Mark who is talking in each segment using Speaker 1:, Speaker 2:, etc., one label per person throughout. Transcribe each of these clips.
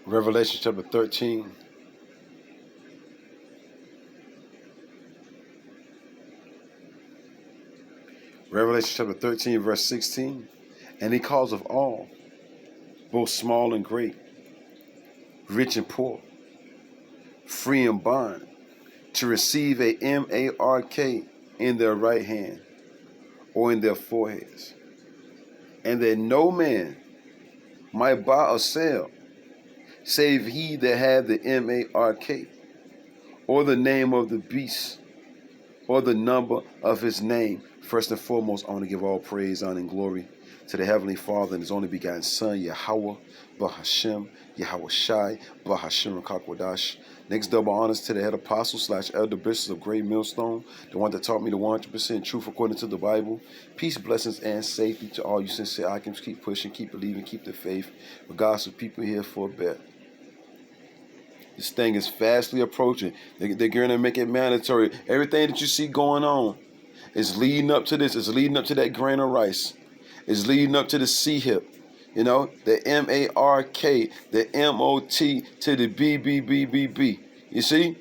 Speaker 1: Revelation chapter 13. Revelation chapter 13, verse 16. And he calls of all, both small and great, rich and poor, free and bond, to receive a mark in their right hand or in their foreheads, and that no man might buy or sell, save he that had the mark, or the name of the beast, or the number of his name. First and foremost, I want to give all praise, honor, and glory to the Heavenly Father and His only begotten Son, Yahweh, Bahashem, Yahweh Shai, Bahashem Kakwadash. Next, double honors to the head apostle / elder bishops of Great Millstone, the one that taught me the 100% truth according to the Bible. Peace, blessings, and safety to all you sincere icons. Keep pushing, keep believing, keep the faith. Regardless of people here for a bet. This thing is fastly approaching. They're going to make it mandatory. Everything that you see going on is leading up to this. It's leading up to that grain of rice. It's leading up to the C-hip. You know, the MARK, the MOT to the BBBBB. You see?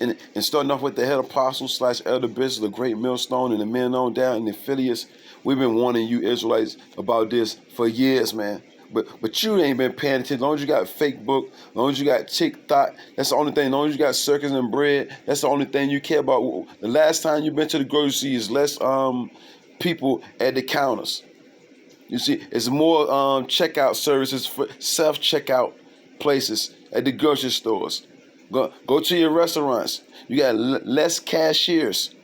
Speaker 1: And starting off with the head apostle / elder bishop, the Great Millstone, and the men on down in the affiliates. We've been warning you Israelites about this for years, man. But you ain't been paying attention. As long as you got Facebook, as long as you got TikTok, that's the only thing. As long as you got circus and bread, that's the only thing you care about. The last time you've been to the grocery is less people at the counters. You see, it's more checkout services for self-checkout places at the grocery stores. Go to your restaurants. You got less cashiers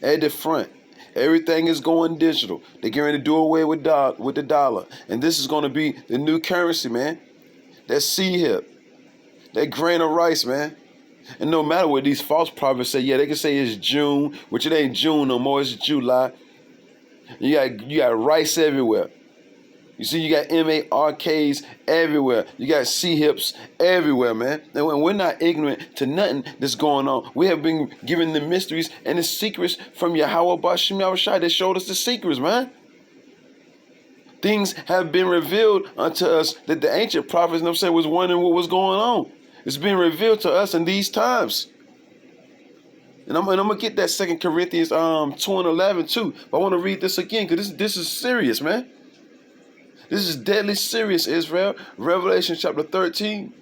Speaker 1: at the front. Everything is going digital. They're getting to do away with the dollar. And this is going to be the new currency, man. That C-hip. That grain of rice, man. And no matter what these false prophets say, yeah, they can say it's June, which it ain't June no more, it's July. You got rice everywhere. You see, you got MARKs everywhere. You got C-hips everywhere, man. And we're not ignorant to nothing that's going on. We have been given the mysteries and the secrets from Yahweh Bashem Yahushai that showed us the secrets, man. Things have been revealed unto us that the ancient prophets, was wondering what was going on. It's been revealed to us in these times. And I'm gonna get that 2 Corinthians 2 and 11 too. But I want to read this again because this is serious, man. This is deadly serious, Israel. Revelation chapter 13.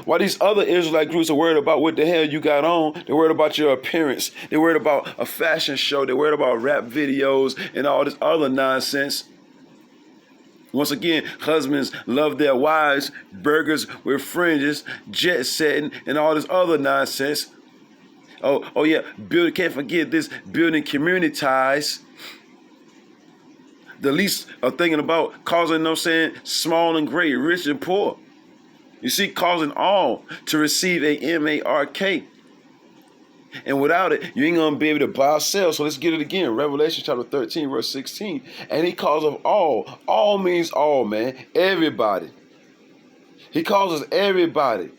Speaker 1: While these other Israelite groups are worried about what the hell you got on, they're worried about your appearance. They're worried about a fashion show. They're worried about rap videos and all this other nonsense. Once again, husbands love their wives, burgers with fringes, jet setting, and all this other nonsense. Oh yeah, can't forget this, building community ties. The least are thinking about causing, small and great, rich and poor. You see, causing all to receive a MARK. And without it, you ain't going to be able to buy or sell. So let's get it again. Revelation chapter 13, verse 16. And he calls of all. All means all, man. Everybody. He calls us everybody.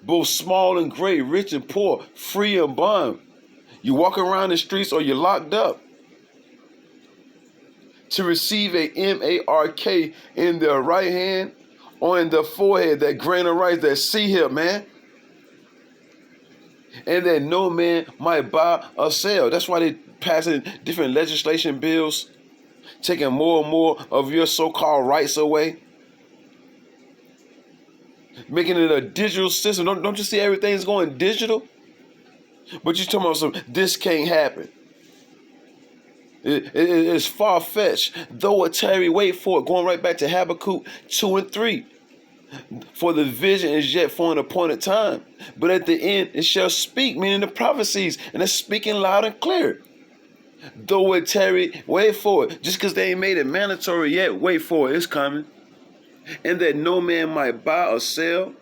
Speaker 1: Both small and great, rich and poor, free and bond. You walk around the streets or you're locked up. To receive a MARK in their right hand or in their forehead, that grain of rice, that C-hip, man. And that no man might buy or sell. That's why they're passing different legislation bills, taking more and more of your so-called rights away, making it a digital system. Don't you see everything's going digital? But you're talking about this can't happen. It is far-fetched. Though it tarry, wait for it. Going right back to Habakkuk 2 and 3. For the vision is yet for an appointed time. But at the end it shall speak, meaning the prophecies. And it's speaking loud and clear. Though it tarry, wait for it. Just because they ain't made it mandatory yet, wait for it. It's coming. And that no man might buy or sell,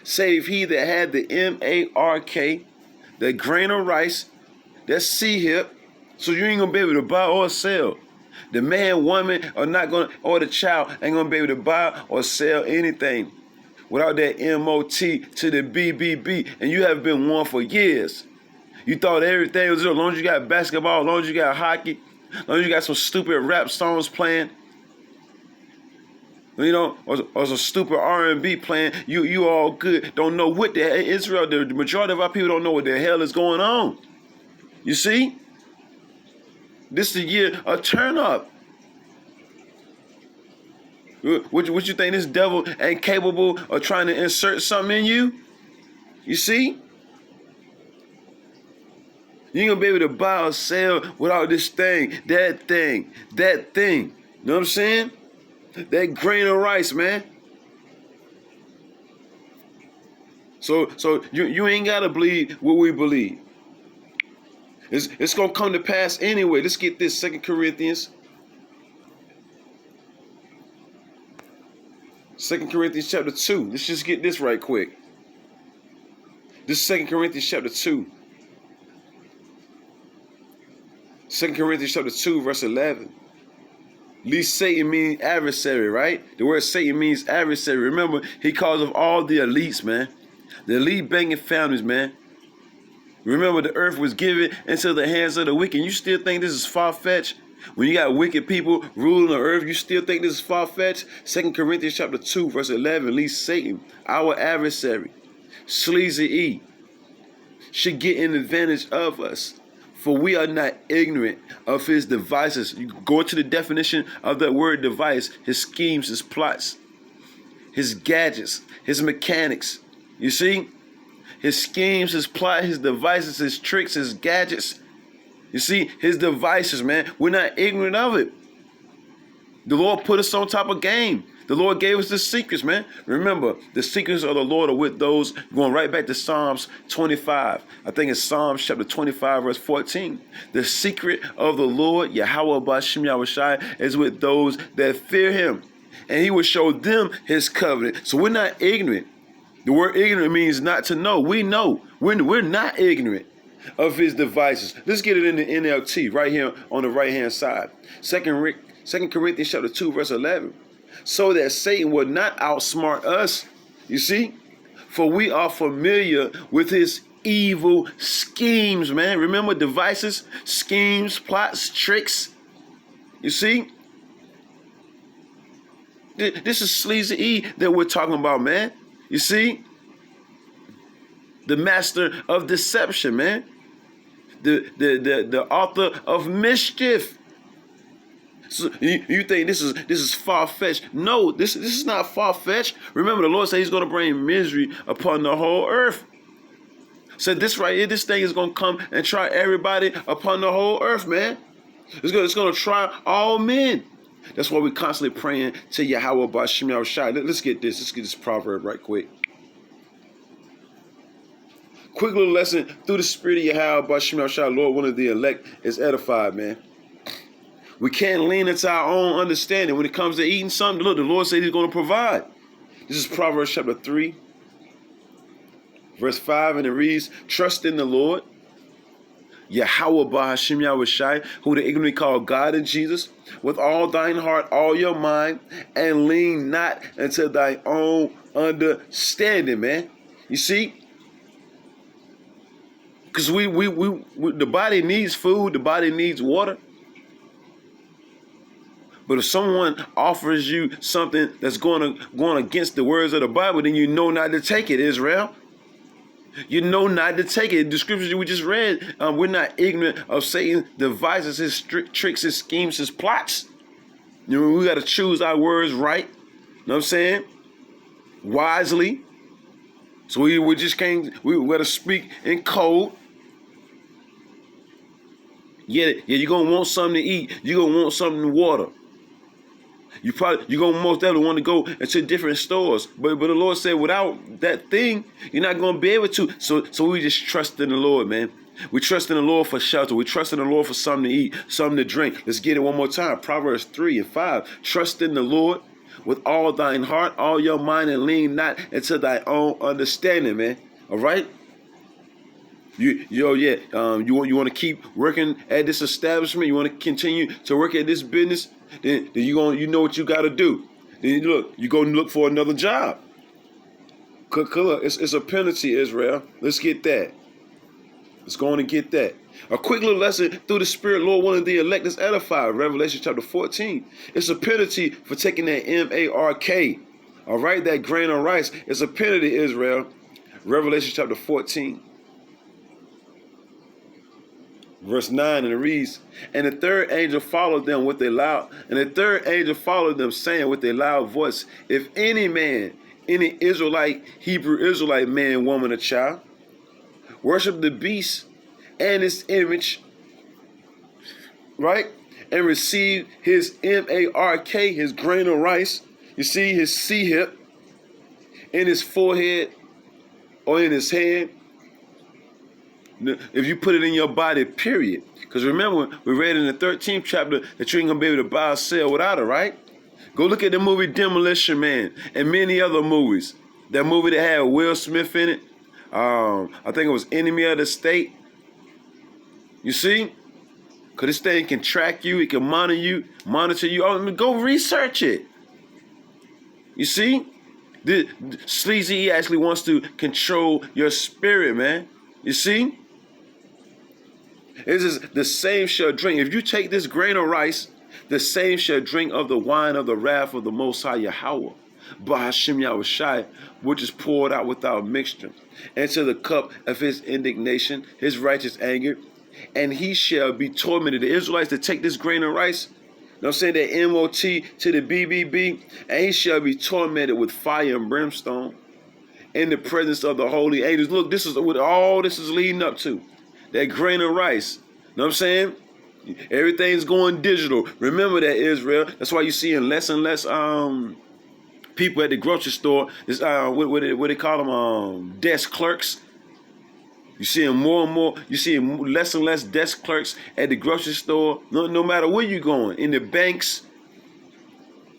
Speaker 1: save he that had the MARK, the grain of rice, that C-hip. So you ain't gonna be able to buy or sell. The man, woman, or the child ain't gonna be able to buy or sell anything without that MOT to the BBB. And you have been warned for years. You thought everything was as long as you got basketball, as long as you got hockey, as long as you got some stupid rap songs playing. Or some stupid R&B playing. You all good. Don't know what the hell. Israel, the majority of our people don't know what the hell is going on. You see? This is the year of turn up. What you think this devil ain't capable of trying to insert something in you? You see? You ain't gonna be able to buy or sell without this thing, that thing, that thing. You know what I'm saying? That grain of rice, man. So you ain't gotta believe what we believe. It's gonna come to pass anyway. Let's get this 2 Corinthians. 2 Corinthians chapter 2. Let's just get this right quick. This is 2 Corinthians chapter 2. 2 Corinthians chapter 2, verse 11. At least Satan means adversary, right? The word Satan means adversary. Remember, he calls of all the elites, man. The elite banking families, man. Remember, the earth was given into the hands of the wicked. You still think this is far-fetched? When you got wicked people ruling the earth, you still think this is far-fetched? 2 Corinthians chapter 2, verse 11. At least Satan, our adversary, sleazy E, should get an advantage of us. For we are not ignorant of his devices. You go into the definition of that word device, his schemes, his plots, his gadgets, his mechanics. You see? His schemes, his plot, his devices, his tricks, his gadgets. You see? His devices, man. We're not ignorant of it. The Lord put us on top of game. The Lord gave us the secrets, man. Remember, the secrets of the Lord are with those, going right back to Psalms 25. I think it's Psalms chapter 25, verse 14. The secret of the Lord, Yahweh Bashim Yahushai, is with those that fear him. And he will show them his covenant. So we're not ignorant. The word ignorant means not to know. We know. We're not ignorant of his devices. Let's get it in the NLT right here on the right-hand side. 2 Corinthians chapter 2, verse 11. So that Satan will not outsmart us, you see? For we are familiar with his evil schemes, man. Remember, devices, schemes, plots, tricks. You see? This is sleazy E that we're talking about, man. You see? The master of deception, man. The author of mischief. So you think this is far-fetched? No, this is not far-fetched. Remember, the Lord said he's going to bring misery upon the whole earth. So this right here, this thing is going to come and try everybody upon the whole earth, man. It's going to try all men. That's why we're constantly praying to Yahweh Bashim Yahushai. Let's get this proverb right quick. Quick little lesson through the spirit of Yahweh Bashim Yahushai. Lord, one of the elect is edified, man. We can't lean into our own understanding. When it comes to eating something, look, the Lord said he's going to provide. This is Proverbs chapter 3, verse 5, and it reads, trust in the Lord, Yahweh Bahashim Yahushai, who the ignorant call God and Jesus, with all thine heart, all your mind, and lean not into thy own understanding, man. You see? Because the body needs food, the body needs water. But if someone offers you something that's going against the words of the Bible, then you know not to take it, Israel. You know not to take it. The scriptures we just read, we're not ignorant of Satan's devices, his tricks, his schemes, his plots. You know, we got to choose our words right. You know what I'm saying? Wisely. So we just can't, we got to speak in code. Yeah, you're going to want something to eat. You're going to want something to water. You're going to most definitely want to go into different stores. But the Lord said without that thing, you're not going to be able to. So we just trust in the Lord, man. We trust in the Lord for shelter. We trust in the Lord for something to eat, something to drink. Let's get it one more time. Proverbs 3 and 5. Trust in the Lord with all thine heart, all your mind, and lean not into thy own understanding, man. All right? You want to keep working at this establishment? You want to continue to work at this business? Then you know what you got to do. Then you're going to look for another job. It's a penalty, Israel. Let's get that. Let's go on and get that. A quick little lesson through the Spirit, Lord willing, the elect is edified. Revelation chapter 14. It's a penalty for taking that M-A-R-K. All right, that grain of rice. It's a penalty, Israel. Revelation chapter 14. Verse 9, and it reads, and the third angel followed them with a loud, saying with a loud voice, if any man, any Israelite, Hebrew Israelite man, woman, or child, worship the beast and its image, right, and receive his M-A-R-K, his grain of rice, you see his C-hip, in his forehead or in his hand, if you put it in your body, period. Because remember, we read in the 13th chapter that you ain't going to be able to buy or sell without it, right? Go look at the movie Demolition Man and many other movies. That movie that had Will Smith in it. I think it was Enemy of the State. You see? Because this thing can track you. It can monitor you. Oh, go research it. You see? The sleazy actually wants to control your spirit, man. You see? It is the same shall drink. If you take this grain of rice, the same shall drink of the wine of the wrath of the Most High Yahweh, Bahashim Yahushai, which is poured out without mixture, and to the cup of his indignation, his righteous anger, and he shall be tormented. The Israelites that take this grain of rice, you know what I'm saying, that M-O-T to the B-B-B, and he shall be tormented with fire and brimstone in the presence of the holy angels. Look, this is what all this is leading up to. That grain of rice. You know what I'm saying? Everything's going digital. Remember that, Israel. That's why you're seeing less and less people at the grocery store. This what they call them, desk clerks. You're seeing more and more. You're seeing less and less desk clerks at the grocery store. No matter where you're going. In the banks.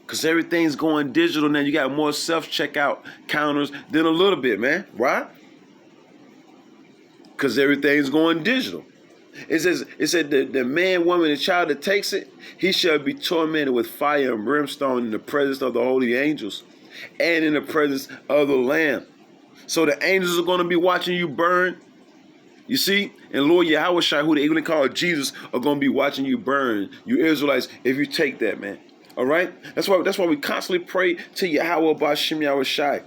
Speaker 1: Because everything's going digital now. You got more self-checkout counters than a little bit, man. Why? Because everything's going digital. It said the man, woman, and child that takes it, he shall be tormented with fire and brimstone in the presence of the holy angels and in the presence of the Lamb. So the angels are going to be watching you burn. You see? And Lord Yahushua, who they even call Jesus, are going to be watching you burn. You Israelites, if you take that, man. All right? That's why we constantly pray to Yahweh Bashim Yahushua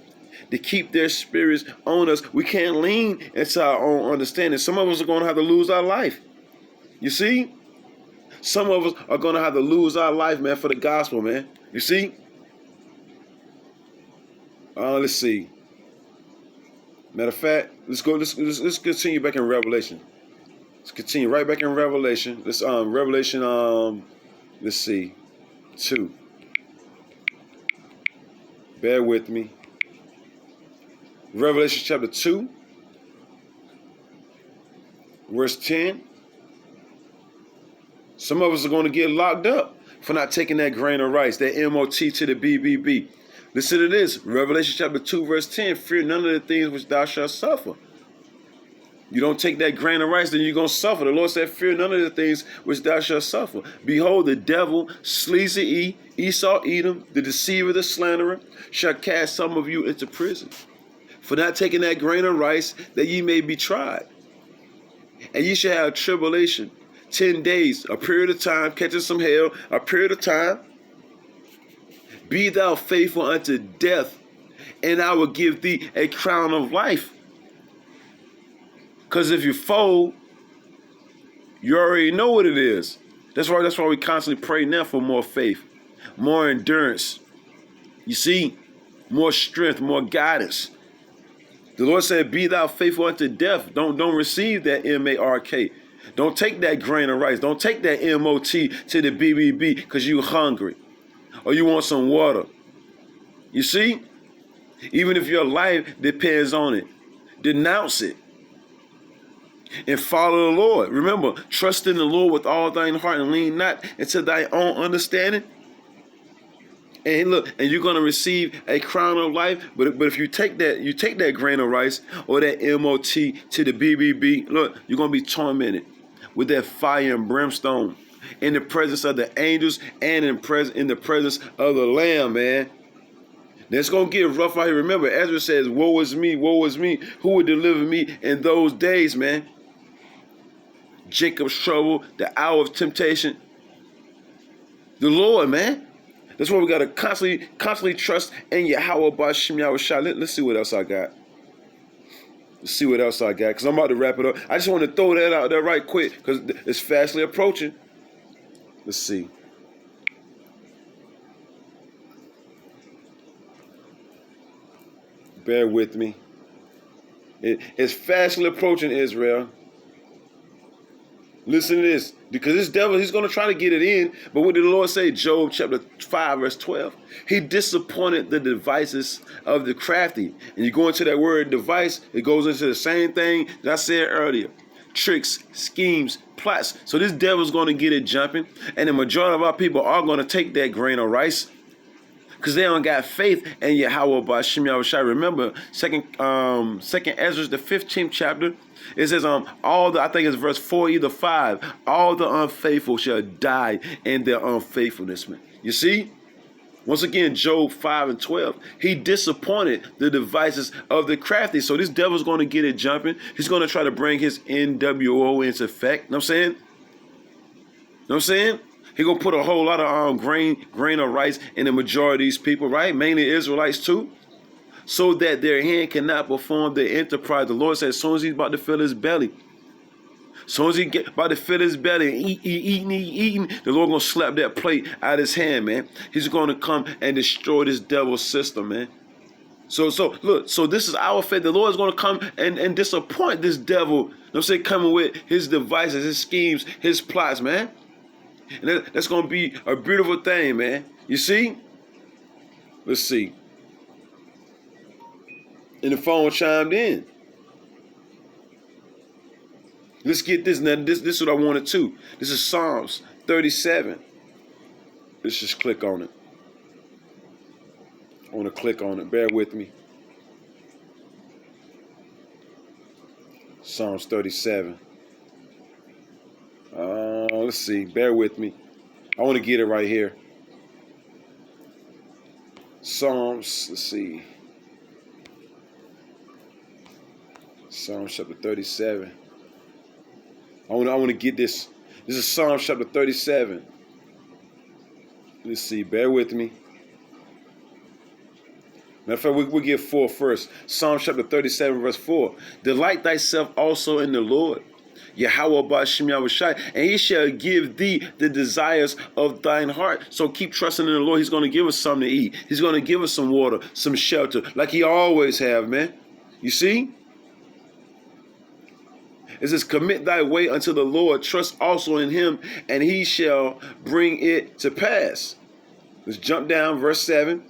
Speaker 1: to keep their spirits on us. We can't lean into our own understanding. Some of us are going to have to lose our life. You see? Some of us are going to have to lose our life, man, for the gospel, man. You see? Let's see. Matter of fact, let's continue back in Revelation. Let's continue right back in Revelation. Revelation, let's see, 2. Bear with me. Revelation chapter 2, verse 10. Some of us are going to get locked up for not taking that grain of rice, that M-O-T to the B-B-B. Listen to this. Revelation chapter 2, verse 10. Fear none of the things which thou shalt suffer. You don't take that grain of rice, then you're going to suffer. The Lord said, fear none of the things which thou shalt suffer. Behold, the devil, sleazy Esau, Edom, the deceiver, the slanderer, shall cast some of you into prison for not taking that grain of rice, that ye may be tried. And ye shall have tribulation 10 days, a period of time, catching some hell, a period of time. Be thou faithful unto death, and I will give thee a crown of life. Because if you fold, you already know what it is. That's why we constantly pray now for more faith, more endurance. You see, more strength, more guidance. The Lord said, be thou faithful unto death. Don't receive that M-A-R-K. Don't take that grain of rice. Don't take that M-O-T to the B-B-B because you're hungry or you want some water. You see? Even if your life depends on it, denounce it and follow the Lord. Remember, trust in the Lord with all thine heart and lean not into thy own understanding. And look, and you're gonna receive a crown of life. But if you take that grain of rice or that M-O-T to the B-B-B, look, you're gonna be tormented with that fire and brimstone in the presence of the angels and in the presence of the Lamb, man. It's gonna get rough out here. Remember, Ezra says, woe is me, who would deliver me in those days, man? Jacob's trouble, the hour of temptation. The Lord, man. That's why we got to constantly trust in Yahweh B'Shem Yahushua. Let's see what else I got. Let's see what else I got, because I'm about to wrap it up. I just want to throw that out there right quick, because it's fastly approaching. Let's see. Bear with me. It's fastly approaching, Israel. Listen to this, because this devil, he's going to try to get it in. But what did the Lord say? Job chapter 5, verse 12. He disappointed the devices of the crafty. And you go into that word device, it goes into the same thing that I said earlier. Tricks, schemes, plots. So this devil's going to get it jumping. And the majority of our people are going to take that grain of rice, because they don't got faith in Yahweh B'Shem Yahushua. Remember, second Ezra, the 15th chapter, it says, I think it's verse 4, either 5, all the unfaithful shall die in their unfaithfulness. Man. You see? Once again, Job 5 and 12, he disappointed the devices of the crafty. So this devil's going to get it jumping. He's going to try to bring his NWO into effect. You know what I'm saying? You know what I'm saying? He gonna put a whole lot of grain of rice in the majority of these people, right? Mainly Israelites too, so that their hand cannot perform their enterprise. The Lord said, as soon as he's about to fill his belly, as soon as he get about to fill his belly and eating, the Lord gonna slap that plate out of his hand, man. He's gonna come and destroy this devil's system, man. So look, so this is our faith. The Lord is gonna come and disappoint this devil. You know what I'm saying? Coming with his devices, his schemes, his plots, man. And that's going to be a beautiful thing, man. You see? Let's see. And the phone chimed in. Let's get this. Now, this is what I wanted too. This is Psalms 37. Let's just click on it. I want to click on it. Bear with me. Psalms 37. Let's see. Bear with me. I want to get it right here. Psalms. Let's see. Psalms chapter 37. I want to get this. This is Psalms chapter 37. Let's see. Bear with me. Matter of fact, we'll get 4 first. Psalms chapter 37, verse 4. Delight thyself also in the Lord, Yahweh B'Shem Yahushua, and he shall give thee the desires of thine heart. So keep trusting in the Lord. He's going to give us something to eat. He's going to give us some water, some shelter, like he always have, man. You see? It says, commit thy way unto the Lord, trust also in him, and he shall bring it to pass. Let's jump down, verse 7.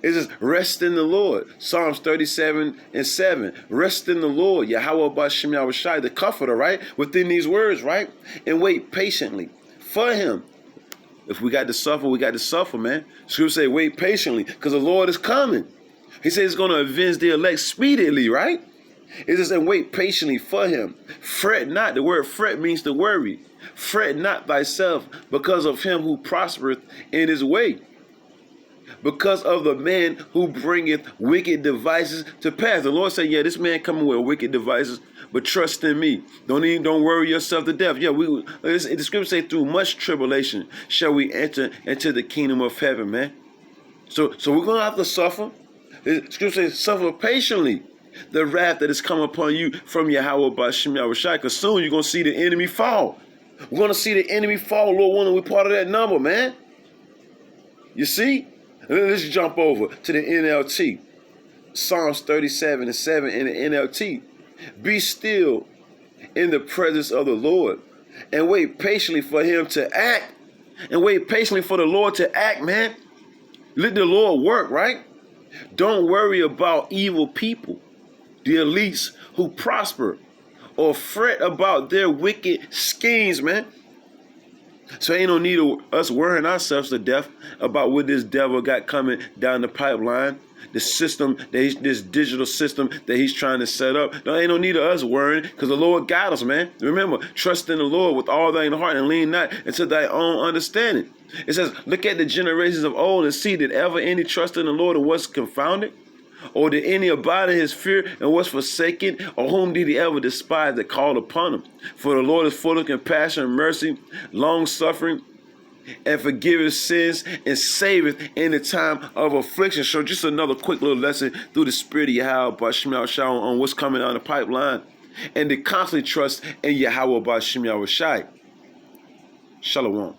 Speaker 1: It says, rest in the Lord. Psalms 37 and 7. Rest in the Lord, Yahweh B'Shem Yahushua, the comforter, right? Within these words, right? And wait patiently for him. If we got to suffer, we got to suffer, man. Scripture say, wait patiently, because the Lord is coming. He says he's going to avenge the elect speedily, right? It says, and wait patiently for him. Fret not. The word fret means to worry. Fret not thyself because of him who prospereth in his way, because of the man who bringeth wicked devices to pass. The Lord said, yeah, this man coming with wicked devices, but trust in me. Don't worry yourself to death. Yeah, the scripture say, through much tribulation shall we enter into the kingdom of heaven, man. So we're going to have to suffer. The scripture says, suffer patiently the wrath that is come upon you from Yahweh B'Shem Yahushua, because soon you're going to see the enemy fall. We're going to see the enemy fall, Lord willing, we're part of that number, man. You see? Let's jump over to the NLT. Psalms 37 and 7 in the NLT. Be still in the presence of the Lord and wait patiently for him to act. And wait patiently for the Lord to act, man. Let the Lord work, right? Don't worry about evil people, the elites who prosper, or fret about their wicked schemes, man. So ain't no need of us worrying ourselves to death about what this devil got coming down the pipeline, the system, this digital system that he's trying to set up. There ain't no need of us worrying, because the Lord got us, man. Remember, trust in the Lord with all thine heart and lean not into thy own understanding. It says, look at the generations of old and see, did ever any trust in the Lord and was confounded? Or did any abide in his fear and was forsaken? Or whom did he ever despise that called upon him? For the Lord is full of compassion and mercy, long-suffering, and forgiveth sins, and saveth in the time of affliction. So just another quick little lesson through the spirit of Yahweh Bashim Shai on what's coming down the pipeline. And to constantly trust in Yahweh Bashim Shai. Shalom.